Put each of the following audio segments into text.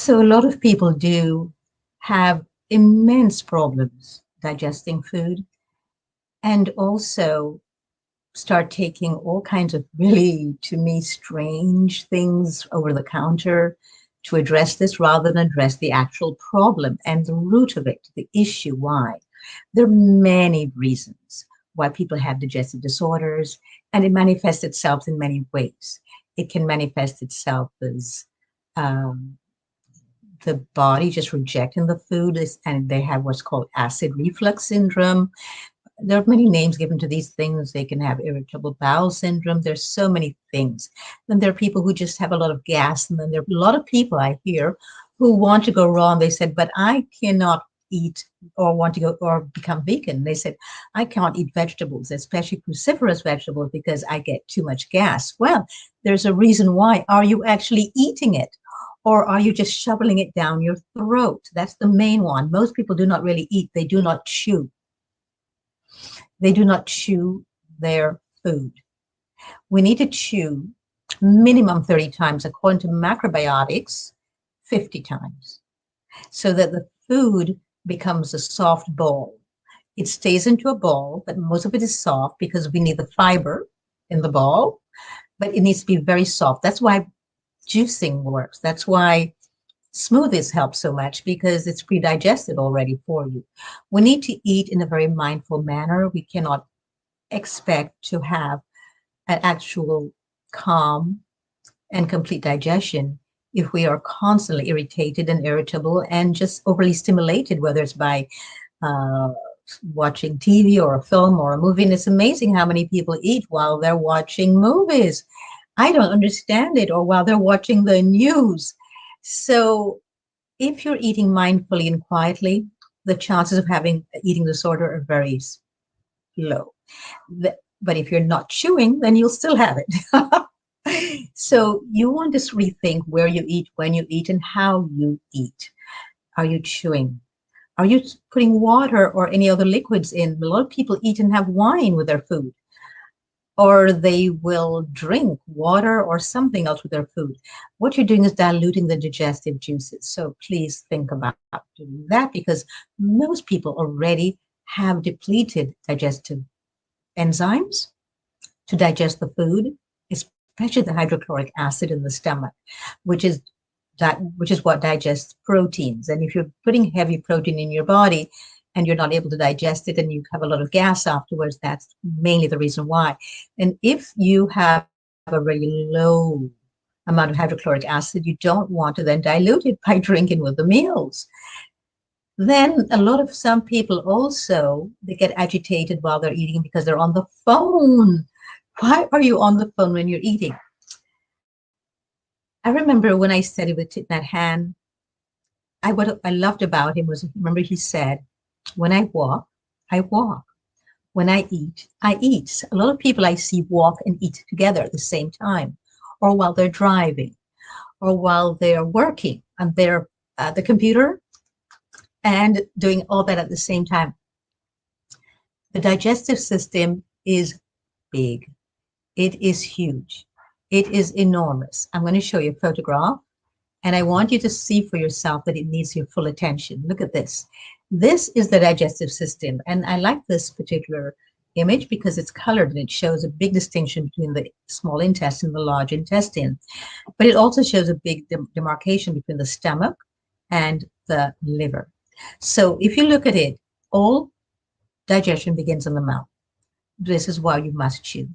So a lot of people do have immense problems digesting food and also start taking all kinds of really, to me, strange things over the counter to address this rather than address the actual problem and the root of it, the issue why. There are many reasons why people have digestive disorders, and it manifests itself in many ways. It can manifest itself as um, the body just rejecting the food, and they have what's called acid reflux syndrome. There are many names given to these things. They can have irritable bowel syndrome. There's so many things. Then there are people who just have a lot of gas. And then there are a lot of people I hear who want to go raw. They said, but I cannot eat or want to go or become vegan. They said, I can't eat vegetables, especially cruciferous vegetables, because I get too much gas. Well, there's a reason why. Are you actually eating it? Or are you just shoveling it down your throat? That's the main one. Most people do not really eat. They do not chew. They do not chew their food. We need to chew minimum 30 times, according to macrobiotics, 50 times, so that the food becomes a soft ball. It stays into a ball, but most of it is soft because we need the fiber in the ball, but it needs to be very soft. That's why juicing works. That's why smoothies help so much, because it's pre-digested already for you. We need to eat in a very mindful manner. We cannot expect to have an actual calm and complete digestion if we are constantly irritated and irritable and just overly stimulated, whether it's by uh, watching TV or a film or a movie. And it's amazing how many people eat while they're watching movies. I don't understand it, or while they're watching the news. So if you're eating mindfully and quietly, the chances of having an eating disorder are very low. But if you're not chewing, then you'll still have it. So you want to rethink where you eat, when you eat, and how you eat. Are you chewing? Are you putting water or any other liquids in? A lot of people eat and have wine with their food, or they will drink water or something else with their food. What you're doing is diluting the digestive juices. So please think about doing that, because most people already have depleted digestive enzymes to digest the food, especially the hydrochloric acid in the stomach, which is which is what digests proteins. And if you're putting heavy protein in your body and you're not able to digest it and you have a lot of gas afterwards, that's mainly the reason why. And if you have a very low amount of hydrochloric acid, you don't want to then dilute it by drinking with the meals. Then some people also, they get agitated while they're eating because they're on the phone. Why are you on the phone when you're eating? I remember when I studied with Thich Nhat Hanh, what I loved about him was, remember he said, when I walk, I walk. When I eat. A lot of people I see walk and eat together at the same time, or while they're driving, or while they're working on the computer and doing all that at the same time. The digestive system is big. It is huge. It is enormous. I'm going to show you a photograph, and I want you to see for yourself that it needs your full attention. Look at this. This is the digestive system, and I like this particular image because it's colored and it shows a big distinction between the small intestine and the large intestine. But it also shows a big demarcation between the stomach and the liver. So if you look at it, all digestion begins in the mouth. This is why you must chew.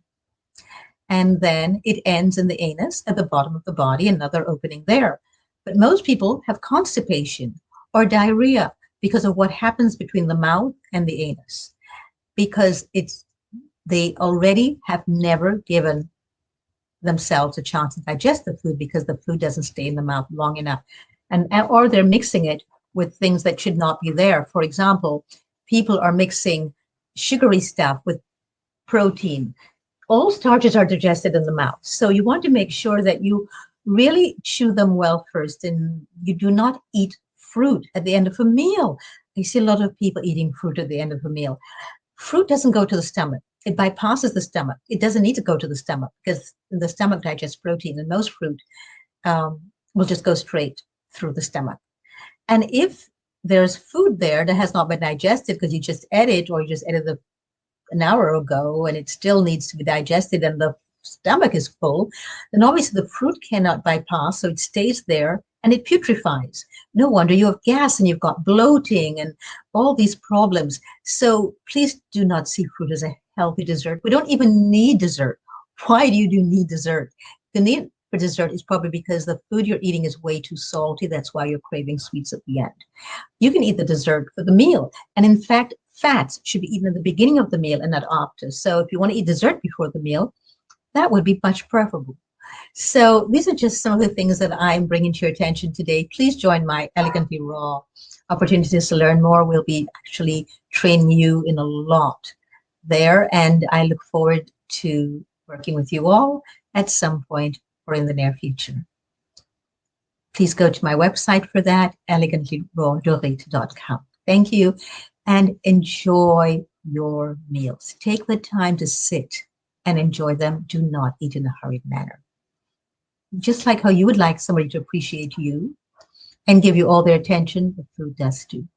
And then it ends in the anus at the bottom of the body, another opening there. But most people have constipation or diarrhea because of what happens between the mouth and the anus, because they already have never given themselves a chance to digest the food because the food doesn't stay in the mouth long enough, or they're mixing it with things that should not be there. For example, people are mixing sugary stuff with protein. All starches are digested in the mouth. So you want to make sure that you really chew them well first, and you do not eat fruit at the end of a meal. I see a lot of people eating fruit at the end of a meal. Fruit doesn't go to the stomach. It bypasses the stomach. It doesn't need to go to the stomach because the stomach digests protein, and most fruit will just go straight. through the stomach. And if there's food there that has not been digested because you just ate it or you just ate it an hour ago and it still needs to be digested and the stomach is full, then obviously the fruit cannot bypass, so it stays there and it putrefies. No wonder you have gas and you've got bloating and all these problems. So please do not see fruit as a healthy dessert. We don't even need dessert. Why do you need dessert? The need for dessert is probably because the food you're eating is way too salty. That's why you're craving sweets at the end. You can eat the dessert for the meal. And in fact, fats should be eaten at the beginning of the meal and not after. So if you want to eat dessert before the meal, that would be much preferable. So these are just some of the things that I'm bringing to your attention today. Please join my Elegantly Raw opportunities to learn more. We'll be actually training you in a lot there. And I look forward to working with you all at some point or in the near future. Please go to my website for that, elegantlyrawdorit.com. Thank you and enjoy your meals. Take the time to sit and enjoy them. Do not eat in a hurried manner. Just like how you would like somebody to appreciate you and give you all their attention, the food does too.